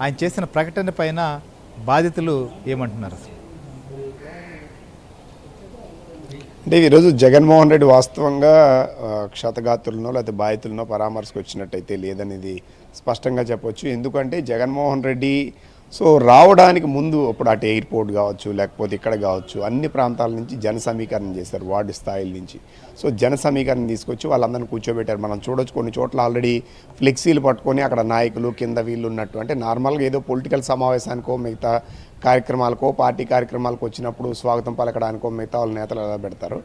ఆయన చేసిన ప్రకటన పైన బాధితులు ఏమంటున్నారు అసలు? అంటే ఈరోజు జగన్మోహన్ రెడ్డి వాస్తవంగా క్షతగాతులనో లేకపోతే బాధితులనో పరామర్శకు వచ్చినట్టయితే లేదనేది స్పష్టంగా చెప్పొచ్చు. ఎందుకంటే జగన్మోహన్ రెడ్డి రావడానికి ముందు ఇప్పుడు అటు ఎయిర్పోర్ట్ కావచ్చు లేకపోతే ఇక్కడ కావచ్చు అన్ని ప్రాంతాల నుంచి జన సమీకరణ చేశారు, వార్డు స్థాయిల నుంచి. జన సమీకరణ తీసుకొచ్చి వాళ్ళందరినీ కూర్చోబెట్టారు. మనం చూడొచ్చు కొన్ని చోట్ల ఆల్రెడీ ఫ్లెక్సీలు పట్టుకొని అక్కడ నాయకులు కింద వీళ్ళు ఉన్నట్టు. అంటే నార్మల్గా ఏదో పొలిటికల్ సమావేశానికో మిగతా కార్యక్రమాలకో పార్టీ కార్యక్రమాలకు వచ్చినప్పుడు స్వాగతం పలకడానికో మిగతా వాళ్ళ నేతలు ఎలా పెడతారు.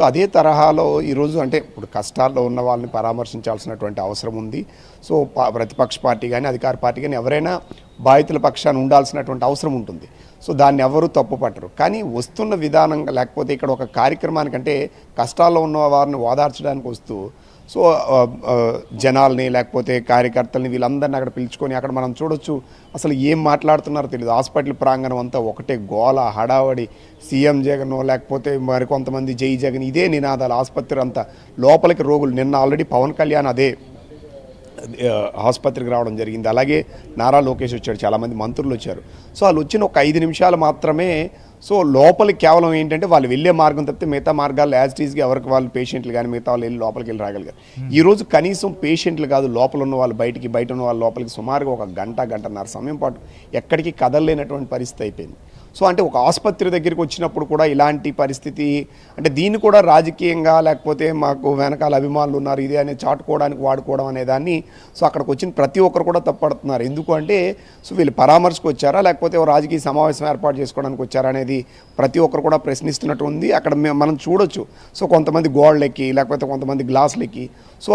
అదే తరహాలో ఈరోజు అంటే ఇప్పుడు కష్టాల్లో ఉన్న వాళ్ళని పరామర్శించాల్సినటువంటి అవసరం ఉంది. ప్రతిపక్ష పార్టీ కానీ అధికార పార్టీ కానీ ఎవరైనా బాధితుల పక్షాన్ని ఉండాల్సినటువంటి అవసరం ఉంటుంది. దాన్ని ఎవరు తప్పు పట్టరు. కానీ వస్తున్న విధానంగా లేకపోతే ఇక్కడ ఒక కార్యక్రమానికంటే కష్టాల్లో ఉన్న వారిని ఓదార్చడానికి వస్తూ జనాల్ని లేకపోతే కార్యకర్తల్ని వీళ్ళందరినీ అక్కడ పిలుచుకొని అక్కడ మనం చూడొచ్చు అసలు ఏం మాట్లాడుతున్నారో తెలియదు. హాస్పిటల్ ప్రాంగణం అంతా ఒకటే గోల హడావడి, సీఎం జగన్ లేకపోతే మరికొంతమంది జై జగన్ ఇదే నినాదాలు. ఆసుపత్రి అంతా లోపలికి రోగులు. నిన్న ఆల్రెడీ పవన్ కళ్యాణ్ అదే ఆసుపత్రికి రావడం జరిగింది. అలాగే నారా లోకేష్ వచ్చాడు, చాలామంది మంత్రులు వచ్చారు. వాళ్ళు వచ్చిన ఒక 5 నిమిషాలు మాత్రమే లోపలికి కేవలం ఏంటంటే వాళ్ళు వెళ్ళే మార్గం తప్పితే మిగతా మార్గాలు యాజ్ ఇట్ ఈస్గా ఎవరికి వాళ్ళు పేషెంట్లు కానీ మిగతా వాళ్ళు వెళ్ళి లోపలికి వెళ్ళి రాగలిగారు. ఈరోజు కనీసం పేషెంట్లు కాదు లోపల ఉన్న వాళ్ళు బయట ఉన్న వాళ్ళు లోపలికి సుమారుగా ఒక గంటన్నర సమయం పాటు ఎక్కడికి కదలలేనటువంటి పరిస్థితి అయిపోయింది. అంటే ఒక ఆసుపత్రి దగ్గరికి వచ్చినప్పుడు కూడా ఇలాంటి పరిస్థితి అంటే దీన్ని కూడా రాజకీయంగా లేకపోతే మాకు వెనకాల అభిమానులు ఉన్నారు ఇదే అనేది చాటుకోవడానికి వాడుకోవడం అనే దాన్ని అక్కడికి వచ్చిన ప్రతి ఒక్కరు కూడా తప్పడుతున్నారు. ఎందుకు అంటే వీళ్ళు పరామర్శకు వచ్చారా లేకపోతే రాజకీయ సమావేశం ఏర్పాటు చేసుకోవడానికి వచ్చారా అనేది ప్రతి ఒక్కరు కూడా ప్రశ్నిస్తున్నట్టు ఉంది. అక్కడ మనం చూడొచ్చు కొంతమంది గోడలెక్కి లేకపోతే కొంతమంది గ్లాసులెక్కి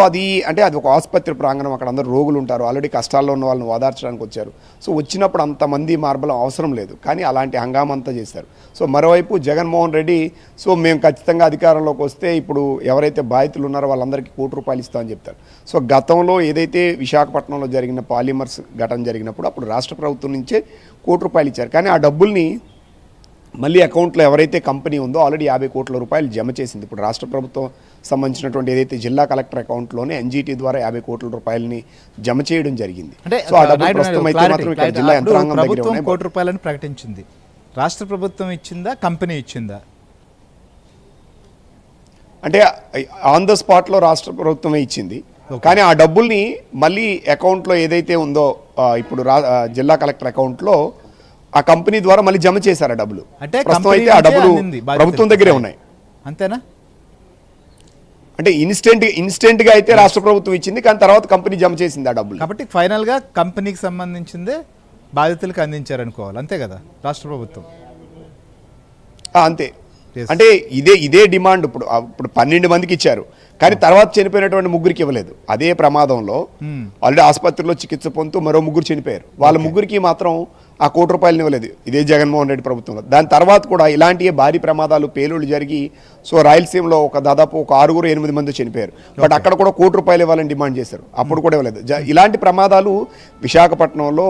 అది అంటే అది ఒక ఆసుపత్రి ప్రాంగణం, అక్కడ అందరూ రోగులు ఉంటారు, ఆల్రెడీ కష్టాల్లో ఉన్న వాళ్ళని ఓదార్చడానికి వచ్చారు. వచ్చినప్పుడు అంతమంది మార్బలం అవసరం లేదు, కానీ అలాంటి హంగామంతా చేశారు. మరోవైపు జగన్మోహన్ రెడ్డి మేము ఖచ్చితంగా అధికారంలోకి వస్తే ఇప్పుడు ఎవరైతే బాధితులు ఉన్నారో వాళ్ళందరికీ ₹1 ఇస్తామని చెప్తారు. గతంలో ఏదైతే విశాఖపట్నంలో జరిగిన పాలిమర్స్ ఘటన జరిగినప్పుడు అప్పుడు రాష్ట్ర ప్రభుత్వం నుంచే ₹1 ఇచ్చారు. కానీ ఆ డబ్బుల్ని మళ్ళీ అకౌంట్లో ఎవరైతే కంపెనీ ఉందో ఆల్రెడీ ₹50 కోట్ల జమ చేసింది. ఇప్పుడు రాష్ట్ర ప్రభుత్వం సంబంధించినటువంటి ఏదైతే జిల్లా కలెక్టర్ అకౌంట్లోనే ఎన్జీటీ ద్వారా ₹50 కోట్ల జమ చేయడం జరిగింది. జిల్లా యంత్రాంగం దగ్గర ₹1 ప్రకటించింది. రాష్ట్ర ప్రభుత్వం ఇచ్చిందా, కంపెనీ ఇచ్చిందా? అంటే ఆన్ ద స్పాట్లో రాష్ట్ర ప్రభుత్వమే ఇచ్చింది. కానీ ఆ డబ్బుల్ని మళ్ళీ అకౌంట్లో ఏదైతే ఉందో ఇప్పుడు జిల్లా కలెక్టర్ అకౌంట్లో ఆ కంపెనీ ద్వారా మళ్ళీ జమ చేశారు ఆ డబ్బులు. అంటే ఆ డబ్బులు ప్రభుత్వం దగ్గరే ఉన్నాయి. అంతేనా? అంటే ఇన్స్టెంట్గా అయితే రాష్ట్ర ప్రభుత్వం ఇచ్చింది, కానీ తర్వాత కంపెనీ జమ చేసింది ఆ డబ్బులు. కాబట్టి ఫైనల్గా కంపెనీకి సంబంధించిందే బాధితులకు అందించారు అనుకోవాలి, అంతే కదా రాష్ట్ర ప్రభుత్వం? అంతే. అంటే ఇదే డిమాండ్. ఇప్పుడు 12 మందికి ఇచ్చారు, కానీ తర్వాత చనిపోయినటువంటి 3 ఇవ్వలేదు. అదే ప్రమాదంలో ఆల్రెడీ ఆసుపత్రిలో చికిత్స పొందుతూ మరో 3 చనిపోయారు. వాళ్ళ 3 మాత్రం ఆ ₹1 ఇవ్వలేదు ఇదే జగన్మోహన్ రెడ్డి ప్రభుత్వంలో. దాని తర్వాత కూడా ఇలాంటి భారీ ప్రమాదాలు పేలుళ్ళు జరిగి రాయలసీమలో దాదాపు 6-8 మంది చనిపోయారు. బట్ అక్కడ కూడా ₹1 ఇవ్వాలని డిమాండ్ చేశారు, అప్పుడు కూడా ఇవ్వలేదు. ఇలాంటి ప్రమాదాలు విశాఖపట్నంలో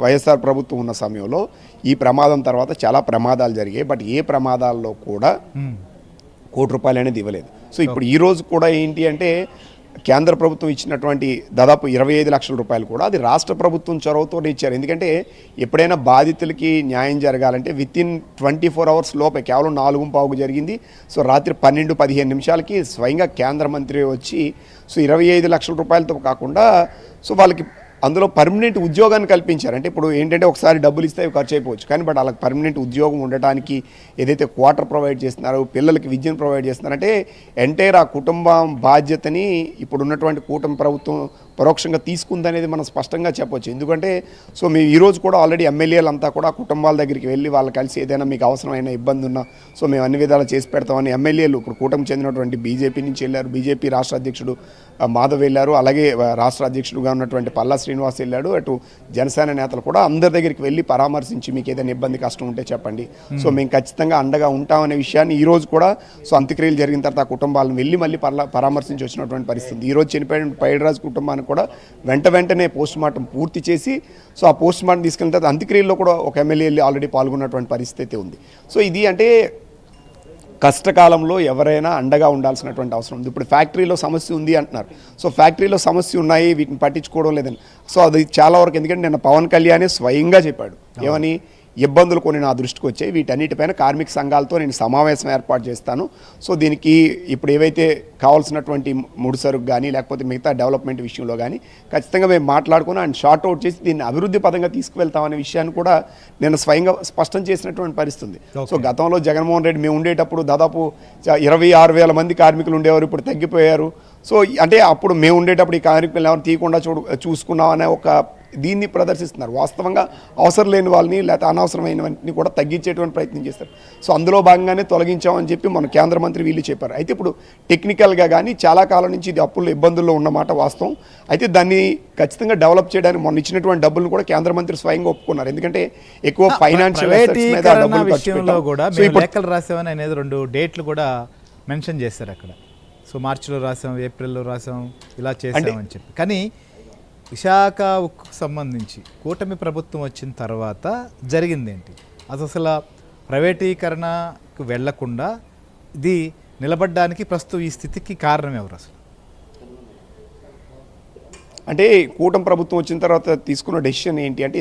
వైఎస్ఆర్ ప్రభుత్వం ఉన్న సమయంలో ఈ ప్రమాదం తర్వాత చాలా ప్రమాదాలు జరిగాయి. బట్ ఏ ప్రమాదాల్లో కూడా ₹1 అనేది ఇవ్వలేదు. ఇప్పుడు ఈ రోజు కూడా ఏంటి అంటే కేంద్ర ప్రభుత్వం ఇచ్చినటువంటి దాదాపు ₹25 లక్షల కూడా అది రాష్ట్ర ప్రభుత్వం చొరవతో ఇచ్చారు. ఎందుకంటే ఎప్పుడైనా బాధితులకి న్యాయం జరగాలంటే వితిన్ 24 అవర్స్ లోపే, కేవలం 4:15 జరిగింది. రాత్రి 12-15 నిమిషాలకి స్వయంగా కేంద్ర మంత్రి వచ్చి ₹25 లక్షల కాకుండా వాళ్ళకి అందులో పర్మనెంట్ ఉద్యోగాన్ని కల్పించారు. అంటే ఇప్పుడు ఏంటంటే ఒకసారి డబ్బులు ఇస్తే ఖర్చు అయిపోవచ్చు, కానీ బట్ వాళ్ళకి పర్మనెంట్ ఉద్యోగం ఉండటానికి ఏదైతే క్వార్టర్ ప్రొవైడ్ చేస్తున్నారో, పిల్లలకి విద్యను ప్రొవైడ్ చేస్తున్నారంటే ఎంటైర్ ఆ కుటుంబం బాధ్యతని ఇప్పుడు ఉన్నటువంటి కూటమి ప్రభుత్వం పరోక్షంగా తీసుకుందనేది మనం స్పష్టంగా చెప్పొచ్చు. ఎందుకంటే మేము ఈరోజు కూడా ఆల్రెడీ ఎమ్మెల్యేలు అంతా కూడా కుటుంబాల దగ్గరికి వెళ్ళి వాళ్ళు కలిసి ఏదైనా మీకు అవసరమైన ఇబ్బంది ఉన్నా మేము అన్ని విధాలు చేసి పెడతామని ఎమ్మెల్యేలు ఇప్పుడు కూటమి చెందినటువంటి బీజేపీ నుంచి వెళ్ళారు. బీజేపీ రాష్ట్ర అధ్యక్షుడు మాధవ్ వెళ్ళారు, అలాగే రాష్ట్ర అధ్యక్షుడుగా ఉన్నటువంటి పల్లా శ్రీనివాస్ వెళ్ళాడు. అటు జనసేన నేతలు కూడా అందరి దగ్గరికి వెళ్ళి పరామర్శించి మీకు ఏదైనా ఇబ్బంది కష్టం ఉంటే చెప్పండి, మేము ఖచ్చితంగా అండగా ఉంటామనే విషయాన్ని ఈరోజు కూడా అంత్యక్రియలు జరిగిన తర్వాత ఆ కుటుంబాలను వెళ్ళి మళ్ళీ పరామర్శించి వచ్చినటువంటి పరిస్థితి. ఈరోజు చనిపోయిన పైడిరాజు కుటుంబానికి కూడా వెంటనే పోస్ట్ మార్టం పూర్తి చేసి ఆ పోస్ట్ మార్టం తీసుకెళ్ళిన తర్వాత అంత్యక్రియల్లో కూడా ఒక ఎమ్మెల్యే ఆల్రెడీ పాల్గొన్నటువంటి పరిస్థితి ఉంది. ఇది అంటే కష్టకాలంలో ఎవరైనా అండగా ఉండాల్సినటువంటి అవసరం ఉంది. ఇప్పుడు ఫ్యాక్టరీలో సమస్య ఉంది అంటున్నారు. సో ఫ్యాక్టరీలో సమస్య ఉన్నాయి, వీటిని పట్టించుకోవడం లేదని. సో అది చాలా వరకు, ఎందుకంటే నిన్న పవన్ కళ్యాణే స్వయంగా చెప్పాడు ఏమని, ఇబ్బందులు కొన్ని నా దృష్టికి వచ్చాయి, వీటన్నిటిపైన కార్మిక సంఘాలతో నేను సమావేశం ఏర్పాటు చేస్తాను. సో దీనికి ఇప్పుడు ఏవైతే కావాల్సినటువంటి ముడిసరుకు కానీ లేకపోతే మిగతా డెవలప్మెంట్ విషయంలో కానీ ఖచ్చితంగా మేము మాట్లాడుకుని అండ్ షార్ట్ అవుట్ చేసి దీన్ని అభివృద్ధి పదంగా తీసుకువెళ్తామనే విషయాన్ని కూడా నేను స్వయంగా స్పష్టం చేసినటువంటి పరిస్థితి. సో గతంలో జగన్మోహన్ రెడ్డి మేము ఉండేటప్పుడు దాదాపు 26,000 మంది కార్మికులు ఉండేవారు, ఇప్పుడు తగ్గిపోయారు. సో అంటే అప్పుడు మేము ఉండేటప్పుడు ఈ కార్మికులు ఎవరు తీయకుండా చూసుకున్నాం అనే ఒక దీన్ని ప్రదర్శిస్తున్నారు. వాస్తవంగా అవసరం లేని వాళ్ళని లేకపోతే అనవసరమైన వాటిని కూడా తగ్గించేటువంటి ప్రయత్నం చేస్తారు. సో అందులో భాగంగానే తొలగించామని చెప్పి మన కేంద్ర మంత్రి వీళ్ళు చెప్పారు. అయితే ఇప్పుడు టెక్నికల్గా కానీ చాలా కాలం నుంచి ఇది అప్పుల్లో ఇబ్బందుల్లో ఉన్నమాట వాస్తవం. అయితే దాన్ని ఖచ్చితంగా డెవలప్ చేయడానికి మొన్న ఇచ్చినటువంటి డబ్బులు కూడా కేంద్ర మంత్రి స్వయంగా ఒప్పుకున్నారు. ఎందుకంటే ఎక్కువ ఫైనాన్షియల్ విషయంలో కూడా మేము లెక్కలు రాసామని అనేది 2 డేట్లు కూడా మెన్షన్ చేశారు అక్కడ. సో మార్చిలో రాసాం, ఏప్రిల్లో రాసాం, ఇలా చేసామని చెప్పి. కానీ విశాఖ ఉక్కుకు సంబంధించి కూటమి ప్రభుత్వం వచ్చిన తర్వాత జరిగింది ఏంటి? అసలు ప్రైవేటీకరణకు వెళ్లకుండా ఇది నిలబడడానికి ప్రస్తుతం ఈ స్థితికి కారణం ఎవరు అసలు? అంటే కూటమి ప్రభుత్వం వచ్చిన తర్వాత తీసుకున్న డెసిషన్ ఏంటి అంటే